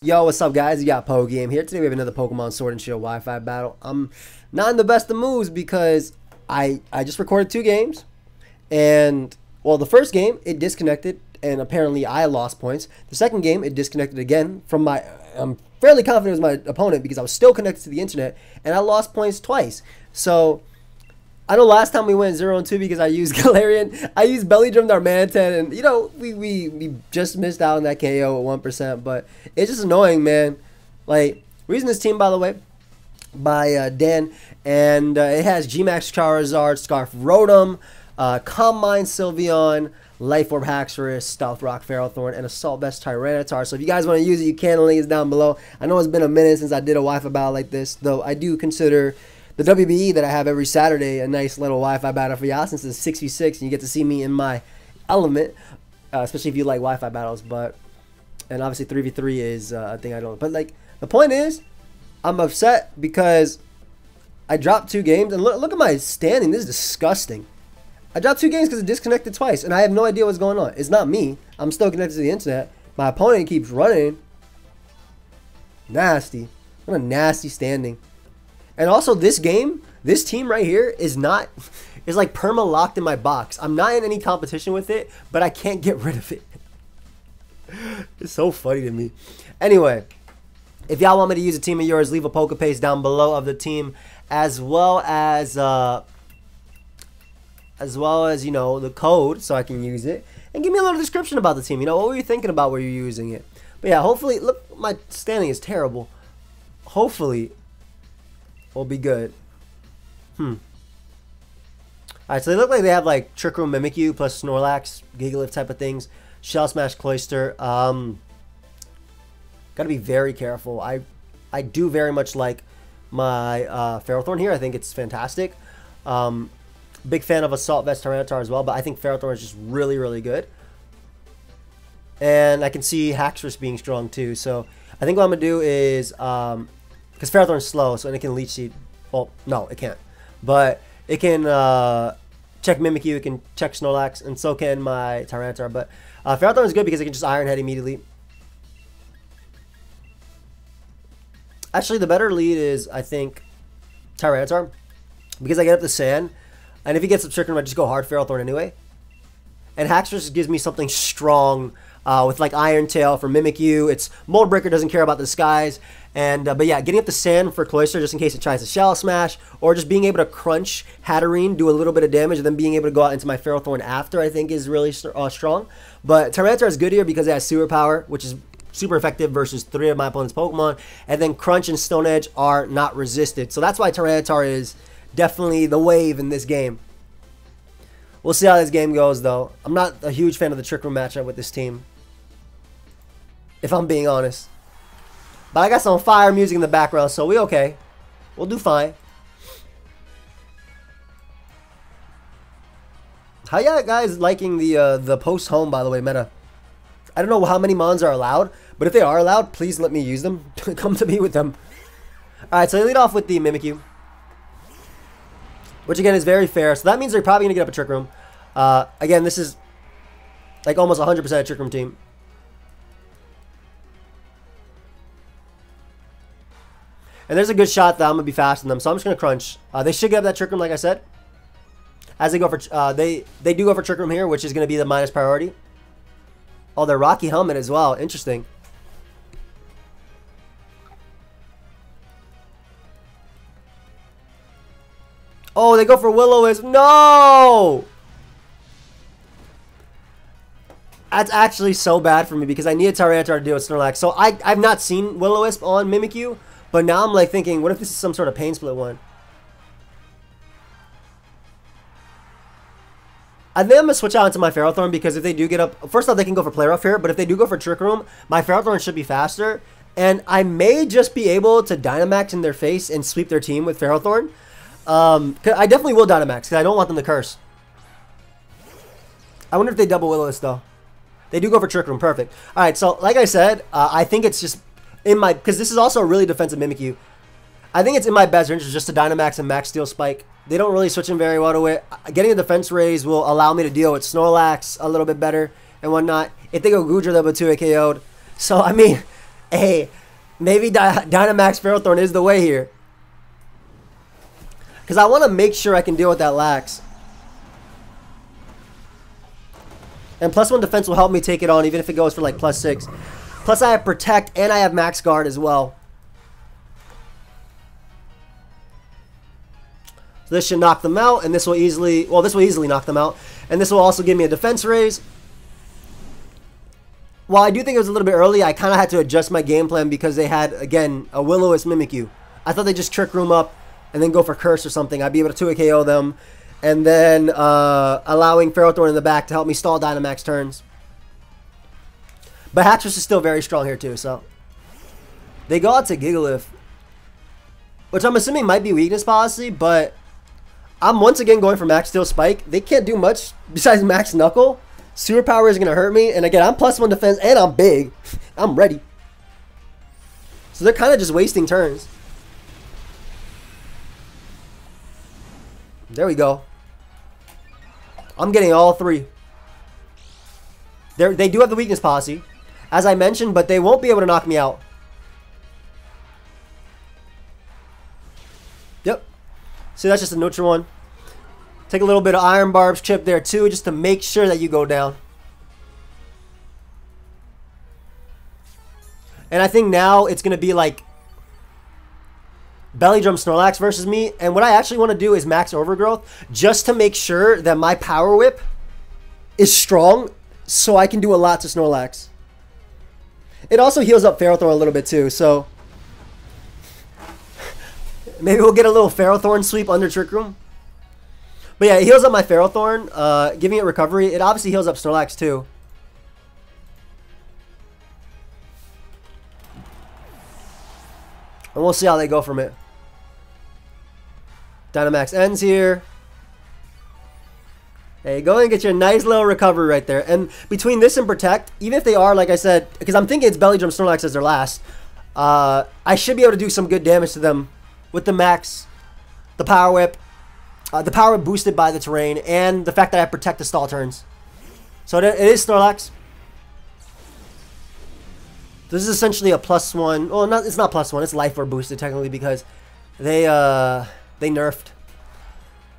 Yo, what's up, guys? You got pokeaim here. Today we have another Pokemon Sword and Shield Wi-Fi battle. I'm not in the best of moods because I just recorded 2 games, and well, the first game it disconnected, and apparently I lost points. The second game it disconnected again from my. I'm fairly confident it was my opponent because I was still connected to the internet, and I lost points twice. So I know last time we went 0-2 because I used Galarian. I used Belly Drum Darmanitan, and you know we just missed out on that KO at 1%. But it's just annoying, man. Like, we're using this team, by the way, by Dan, and it has G-Max Charizard, Scarf Rotom, Calm Mind Sylveon, Life Orb Haxorus, Stealth Rock Ferrothorn, and Assault Vest Tyranitar. So if you guys want to use it, you can. The link is down below. I know it's been a minute since I did a Wi-Fi battle like this, though I do consider the WBE that I have every Saturday a nice little Wi-Fi battle for y'all, since it's 6v6 and you get to see me in my element, especially if you like Wi-Fi battles. But and obviously 3v3 is a thing I don't. But like, the point is, I'm upset because I dropped 2 games, and look at my standing. This is disgusting. I dropped 2 games because it disconnected twice, and I have no idea what's going on. It's not me. I'm still connected to the internet. My opponent keeps running. Nasty. What a nasty standing. And also, this game, this team right here is like perma locked in my box. I'm not in any competition with it, but I can't get rid of it. It's so funny to me. Anyway, if y'all want me to use a team of yours, leave a poke paste down below of the team, as well as you know, the code so I can use it, and give me a little description about the team. You know, what were you thinking about when you're using it? But yeah, hopefully, look, my standing is terrible. Hopefully will be good. Alright, so they look like they have like Trick Room, Mimikyu plus Snorlax, Gigalith type of things. Shell Smash, Cloyster. Gotta be very careful. I do very much like my Ferrothorn here. I think it's fantastic. Big fan of Assault Vest Tyranitar as well, but I think Ferrothorn is just really, really good. And I can see Haxorus being strong too. So I think what I'm gonna do is because Ferrothorn's slow, so it can Leech Seed. Well, no, it can't. But it can check Mimikyu, it can check Snorlax, and so can my Tyranitar. But Ferrothorn is good because it can just Iron Head immediately. Actually, the better lead is, I think, Tyranitar, because I get up the Sand, and if he gets up Trick Room, I just go hard Ferrothorn anyway. And Haxorus gives me something strong with like Iron Tail for Mimikyu. It's Mold Breaker, doesn't care about the skies. And but yeah, getting up the Sand for Cloyster just in case it tries to Shell Smash, or just being able to crunch Hatterene, do a little bit of damage, and then being able to go out into my Ferrothorn after, I think is really strong. But Tyranitar is good here because it has Sewer Power, which is super effective versus 3 of my opponent's Pokemon. And then Crunch and Stone Edge are not resisted. So that's why Tyranitar is definitely the wave in this game. We'll see how this game goes, though. I'm not a huge fan of the Trick Room matchup with this team, if I'm being honest. But I got some fire music in the background, so we okay. We'll do fine. How y'all guys liking the post home, by the way, meta? I don't know how many mons are allowed, but if they are allowed, please let me use them. Come to me with them. Alright, so they lead off with the Mimikyu, which again is very fair. So that means they're probably going to get up a Trick Room. Again, this is like almost 100% a Trick Room team. And there's a good shot that I'm going to be faster than them, so I'm just going to crunch. They should get up that Trick Room, like I said. As they go for, they do go for Trick Room here, which is going to be the minus priority. Oh, they're Rocky Helmet as well. Interesting. Oh, they go for Will-O-Wisp. No! That's actually so bad for me because I need a Tyranitar to deal with Snorlax. So I've not seen Will-O-Wisp on Mimikyu, but now I'm like thinking, what if this is some sort of Pain Split one? I think I'm going to switch out into my Ferrothorn because if they do get up... First off, they can go for Play Rough here, but if they do go for Trick Room, my Ferrothorn should be faster. And I may just be able to Dynamax in their face and sweep their team with Ferrothorn. I definitely will Dynamax because I don't want them to curse. I wonder if they double Will-O-Wisp though. They do go for Trick Room. Perfect. Alright, so like I said, I think it's just in my... Because this is also a really defensive Mimikyu. I think it's in my best interest just to Dynamax and Max Steel Spike. They don't really switch in very well to it. Getting a defense raise will allow me to deal with Snorlax a little bit better and whatnot. If they go Goodra, they'll be 2 KO'd. So, I mean, Hey, maybe Dynamax Ferrothorn is the way here. Because I want to make sure I can deal with that Lax. And +1 defense will help me take it on, even if it goes for like +6. Plus I have Protect and I have Max Guard as well. So this should knock them out, and this will easily, well, this will easily knock them out. And this will also give me a defense raise. While I do think it was a little bit early, I kind of had to adjust my game plan because they had, again, a Will-O-Wisp Mimikyu. I thought they'd just Trick Room up and then go for Curse or something. I'd be able to 2-hit KO them. And then allowing Ferrothorn in the back to help me stall Dynamax turns. But Haxorus is still very strong here too, so. They go out to Gigalith. Which I'm assuming might be weakness policy, but I'm once again going for Max Steel Spike. They can't do much besides Max Knuckle. Sewer Power is going to hurt me. And again, I'm +1 defense and I'm big. I'm ready. So they're kind of just wasting turns. There we go. I'm getting all three. They do have the weakness policy, as I mentioned, but they won't be able to knock me out. Yep. See, that's just a neutral one. Take a little bit of Iron Barbs chip there too, just to make sure that you go down. And I think now it's going to be like Belly Drum Snorlax versus me. And what I actually want to do is Max Overgrowth, just to make sure that my Power Whip is strong so I can do a lot to Snorlax. It also heals up Ferrothorn a little bit too, so maybe we'll get a little Ferrothorn sweep under Trick Room. But yeah, it heals up my Ferrothorn, giving it recovery. It obviously heals up Snorlax too. And we'll see how they go from it. Dynamax ends here. Hey, go and get your nice little recovery right there. And between this and Protect, even if they are, like I said, because I'm thinking it's Belly Drum Snorlax as their last, I should be able to do some good damage to them with the Max, the Power Whip, the Power Whip boosted by the terrain, and the fact that I Protect the stall turns. So it is Snorlax. This is essentially a +1. Well, not, it's not +1. It's Life Orb boosted technically because they nerfed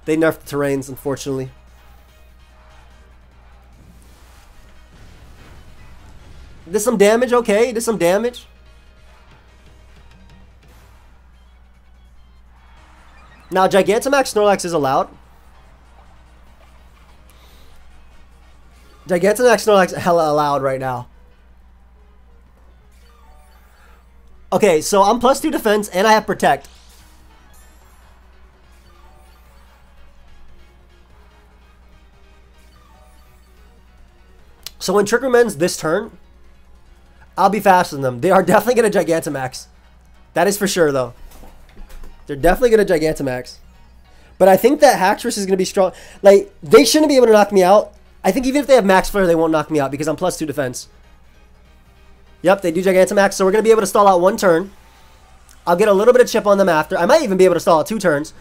the terrains, unfortunately. Did some damage, okay. Did some damage. Now, Gigantamax Snorlax is allowed. Gigantamax Snorlax is hella allowed right now. Okay, so I'm +2 defense and I have Protect. So when Trick Room ends this turn, I'll be faster than them. They are definitely going to Gigantamax. That is for sure, though. They're definitely going to Gigantamax. But I think that Haxorus is going to be strong. Like, they shouldn't be able to knock me out. I think even if they have Max Flare, they won't knock me out because I'm +2 defense. Yep, they do Gigantamax, so we're going to be able to stall out one turn. I'll get a little bit of chip on them after. I might even be able to stall out 2 turns.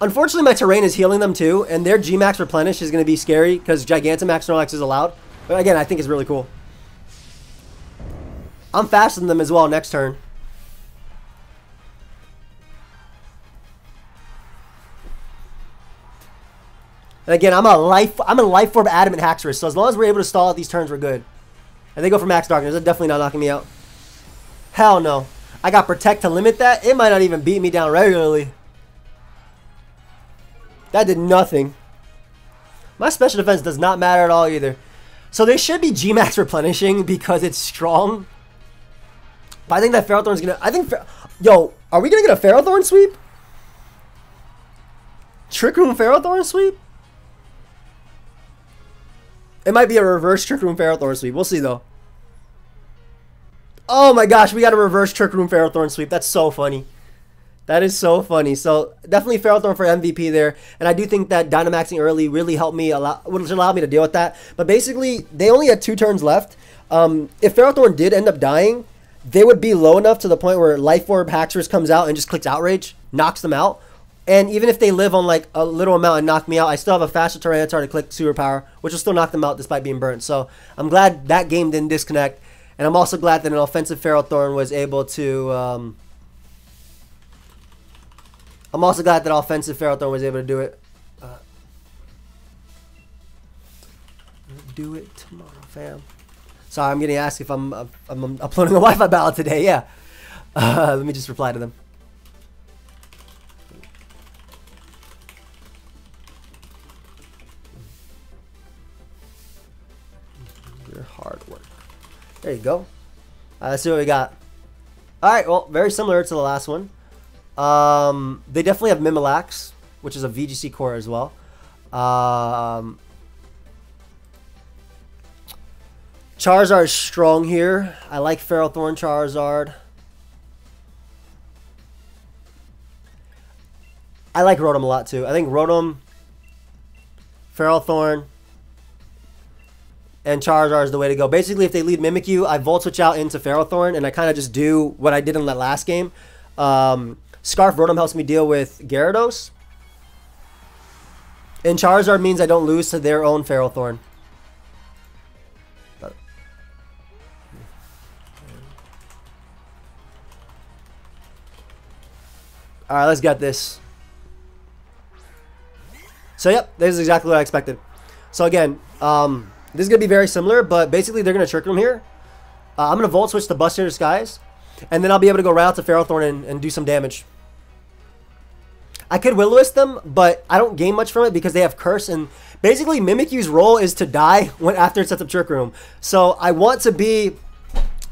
Unfortunately, my terrain is healing them too, and their G-Max replenish is going to be scary because Gigantamax Snorlax is allowed. But again, I think it's really cool. I'm faster than them as well next turn. And again, I'm a Life Orb Adamant Haxorus, so as long as we're able to stall out these turns, we're good. And they go for Max Darkness. They're definitely not knocking me out. Hell no. I got Protect to limit that. It might not even beat me down regularly. That did nothing. My special defense does not matter at all either. So they should be G-Max replenishing because it's strong. But I think that Ferrothorn is going to... Yo, are we going to get a Ferrothorn sweep? Trick Room Ferrothorn sweep? It might be a reverse Trick Room Ferrothorn sweep. We'll see, though. Oh my gosh, we got a reverse Trick Room Ferrothorn sweep. That's so funny. That is so funny. So definitely Ferrothorn for MVP there. And I do think that Dynamaxing early really helped me, which allowed me to deal with that. But basically, they only had 2 turns left. If Ferrothorn did end up dying, they would be low enough to the point where Life Orb Haxorus comes out and just clicks Outrage, knocks them out. And even if they live on like a little amount and knock me out, I still have a faster Tyranitar to click Super Power, which will still knock them out despite being burnt. So I'm glad that game didn't disconnect. And I'm also glad that an offensive Ferrothorn was able to... I'm also glad that offensive Ferrothorn was able to do it. Do it tomorrow, fam. Sorry, I'm getting asked if I'm uploading a Wi-Fi battle today. Yeah. Let me just reply to them. Your hard work. There you go. Let's see what we got. All right. Well, very similar to the last one. They definitely have Mimilax, which is a VGC core as well. Charizard is strong here. I like Ferrothorn Charizard. I like Rotom a lot too. I think Rotom, Ferrothorn, and Charizard is the way to go. Basically, if they lead Mimikyu, I Volt Switch out into Ferrothorn, and I kind of just do what I did in that last game. Scarf Rotom helps me deal with Gyarados. And Charizard means I don't lose to their own Ferrothorn. Alright, let's get this. So, yep, this is exactly what I expected. So, again, this is going to be very similar, but basically they're going to Trick Room here. I'm going to Volt Switch to Buster Disguise, and then I'll be able to go right out to Ferrothorn and do some damage. I could Will-O-Wisp them, but I don't gain much from it because they have Curse, and basically Mimikyu's role is to die after it sets up Trick Room. So, I want to be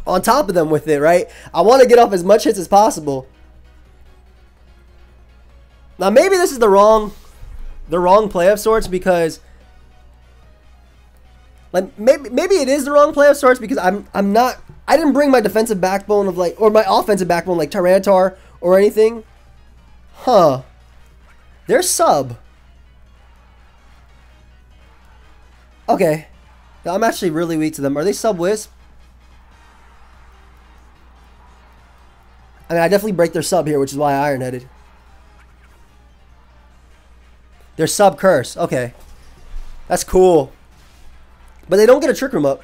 on top of them with it, right? I want to get off as much hits as possible. Now maybe this is the wrong play of sorts because like maybe it is the wrong play of sorts because I didn't bring my defensive backbone of like or my offensive backbone like Tyranitar or anything. Huh. They're sub. Okay. I'm actually really weak to them. Are they sub Wisp? I mean I definitely break their sub here, which is why I Iron Headed. They're sub Curse. Okay. That's cool. But they don't get a Trick Room up.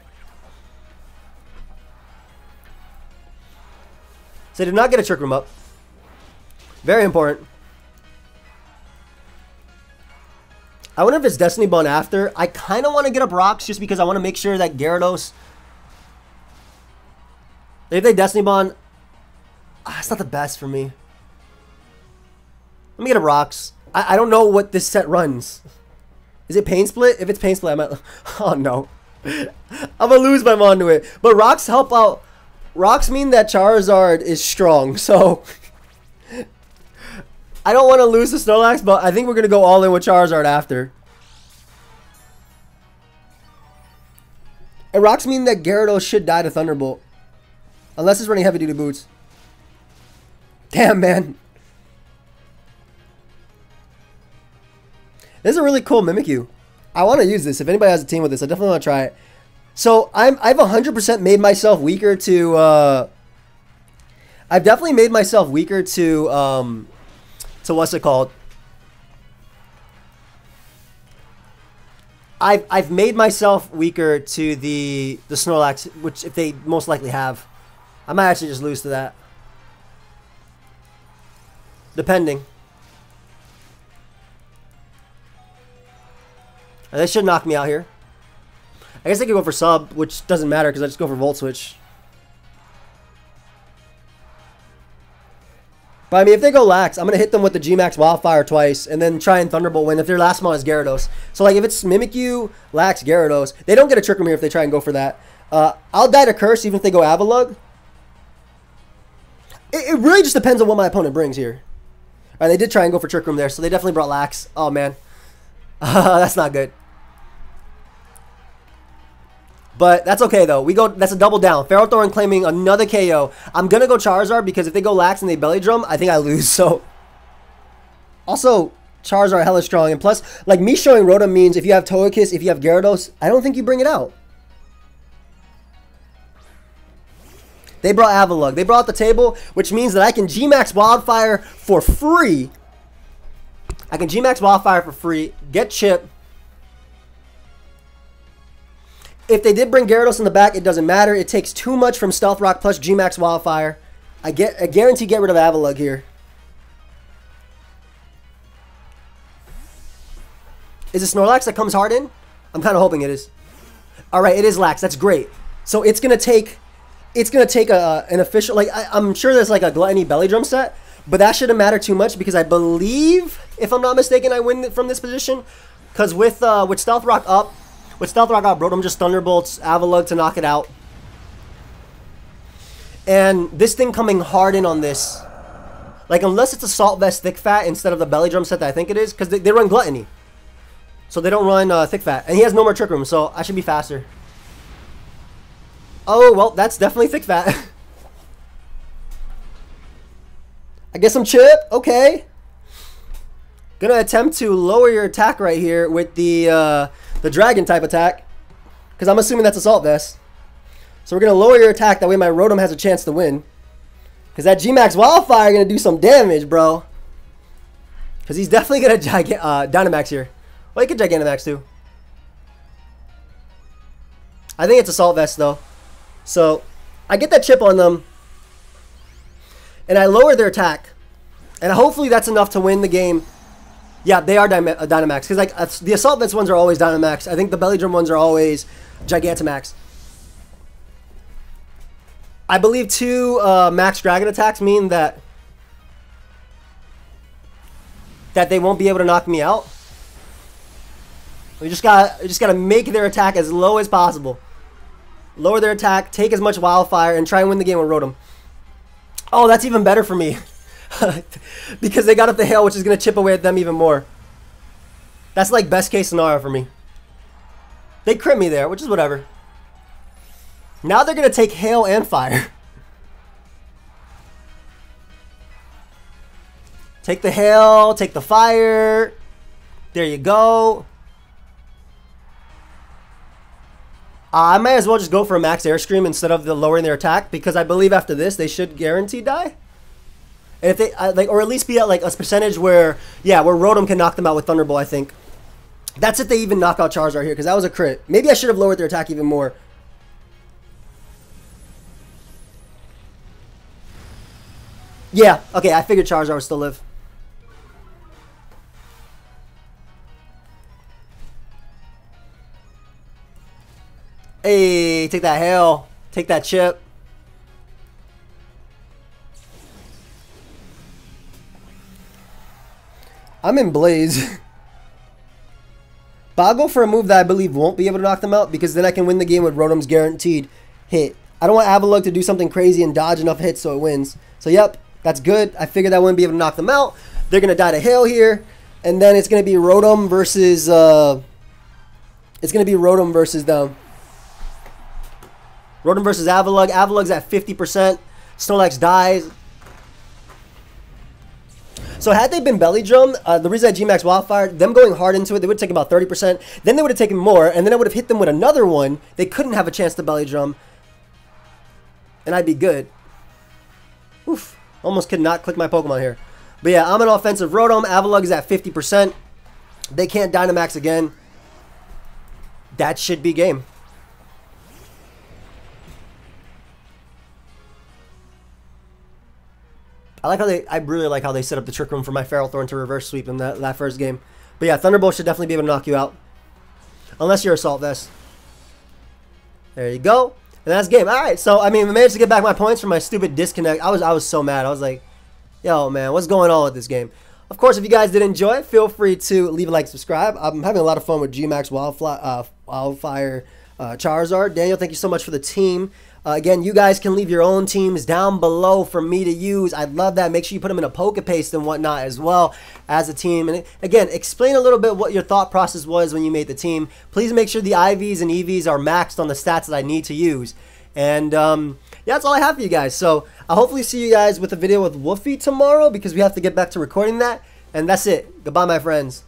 So they did not get a Trick Room up. Very important. I wonder if it's Destiny Bond after. I kind of want to get up Rocks just because I want to make sure that Gyarados... If they Destiny Bond... it's not the best for me. Let me get up Rocks. I don't know what this set runs. Is it Pain Split? If it's Pain Split, I might... Oh, no. I'm going to lose my mind to it. But Rocks help out... Rocks mean that Charizard is strong, so... I don't want to lose to Snorlax, but I think we're going to go all in with Charizard after. And Rocks mean that Gyarados should die to Thunderbolt. Unless it's running heavy-duty boots. Damn, man. This is a really cool Mimikyu. I want to use this. If anybody has a team with this, I definitely want to try it. So I've 100% made myself weaker to. I've definitely made myself weaker to what's it called? I've made myself weaker to the Snorlax, which if they most likely have, I might actually just lose to that. Depending. They should knock me out here. I guess I could go for sub, which doesn't matter because I just go for Volt Switch. But I mean, if they go Lax, I'm going to hit them with the G-Max Wildfire twice and then try and Thunderbolt win if their last mon is Gyarados. So like if it's Mimikyu, Lax, Gyarados, they don't get a Trick Room here if they try and go for that. I'll die to Curse even if they go Avalugg. It really just depends on what my opponent brings here. All right, they did try and go for Trick Room there, so they definitely brought Lax. Oh, man. That's not good. But that's okay, though. That's a double down. Ferrothorn claiming another KO. I'm going to go Charizard because if they go Lax and they Belly Drum, I think I lose. So, also, Charizard hella strong. And plus, like, me showing Rotom means if you have Togekiss, if you have Gyarados, I don't think you bring it out. They brought Avalugg. They brought the table, which means that I can G-Max Wildfire for free. I can G-Max Wildfire for free. Get Chip. If they did bring Gyarados in the back, it doesn't matter. It takes too much from Stealth Rock plus G-Max Wildfire. I guarantee get rid of Avalugg here. Is it Snorlax that comes hard in? I'm kind of hoping it is. All right, it is Lax. That's great. So it's gonna take an official, like I'm sure there's like a Gluttony Belly Drum set, but that shouldn't matter too much because I believe, if I'm not mistaken, I win from this position. Because with Stealth Rock up, Rotom just Thunderbolts Avalugg to knock it out. And this thing coming hard in on this, like unless it's Assault Vest Thick Fat instead of the Belly Drum set that I think it is, because they run Gluttony. So they don't run Thick Fat. And he has no more Trick Room, so I should be faster. Oh, well, that's definitely Thick Fat. I get some Chip. Okay. Gonna attempt to lower your attack right here with the Dragon type attack. Because I'm assuming that's Assault Vest. So we're gonna lower your attack. That way my Rotom has a chance to win. Because that G-Max Wildfire gonna do some damage, bro. Because he's definitely gonna Dynamax here. Well, he could Gigantamax too. I think it's Assault Vest though. So I get that chip on them. And I lower their attack. And hopefully that's enough to win the game. Yeah, they are Dynamax. Because like the Assault Vest ones are always Dynamax. I think the Belly Drum ones are always Gigantamax. I believe 2 Max Dragon attacks mean that they won't be able to knock me out. We just gotta make their attack as low as possible. Lower their attack, take as much Wildfire, and try and win the game with Rotom. Oh, that's even better for me. Because they got up the hill, which is gonna chip away at them even more. That's like best case scenario for me. They crit me there, which is whatever. Now they're gonna take Hail and Fire. Take the Hail, take the Fire. There you go. I might as well just go for a Max Airstream instead of the lowering their attack, because I believe after this they should guarantee die. And if they like, or at least be at like a percentage where, yeah, where Rotom can knock them out with Thunderbolt. I think that's if they even knock out Charizard here, because that was a crit. Maybe I should have lowered their attack even more. Yeah, okay, I figured Charizard would still live. Hey, take that Hail. Take that Chip. I'm in Blaze. But I'll go for a move that I believe won't be able to knock them out, because then I can win the game with Rotom's guaranteed hit. I don't want Avalugg to do something crazy and dodge enough hits so it wins. So, yep, that's good. I figured I wouldn't be able to knock them out. They're going to die to Hail here. And then it's going to be Rotom versus... it's going to be Rotom versus them. Rotom versus Avalugg. Avalugg's at 50%. Snorlax dies. So had they been Belly Drum, the reason I G-Max Wildfire, them going hard into it, they would take about 30%. Then they would have taken more, and then I would have hit them with another one. They couldn't have a chance to Belly Drum. And I'd be good. Oof. Almost could not click my Pokemon here. But yeah, I'm an offensive Rotom. Avalugg is at 50%. They can't Dynamax again. That should be game. I really like how they set up the Trick Room for my Feral Thorn to reverse sweep in that first game. But yeah, Thunderbolt should definitely be able to knock you out. Unless you're Assault Vest. There you go. And that's game. Alright, so I mean, I managed to get back my points from my stupid disconnect. I was so mad. I was like, yo man, what's going on with this game? Of course, if you guys did enjoy it, feel free to leave a like, subscribe. I'm having a lot of fun with G-Max Wildfire Charizard. Daniel, thank you so much for the team. Again, you guys can leave your own teams down below for me to use. I'd love that. Make sure you put them in a Pokepaste and whatnot as well as a team. And again, explain a little bit what your thought process was when you made the team. Please make sure the IVs and EVs are maxed on the stats that I need to use. And yeah, that's all I have for you guys. So I'll hopefully see you guys with a video with Woofy tomorrow, because we have to get back to recording that. And that's it. Goodbye, my friends.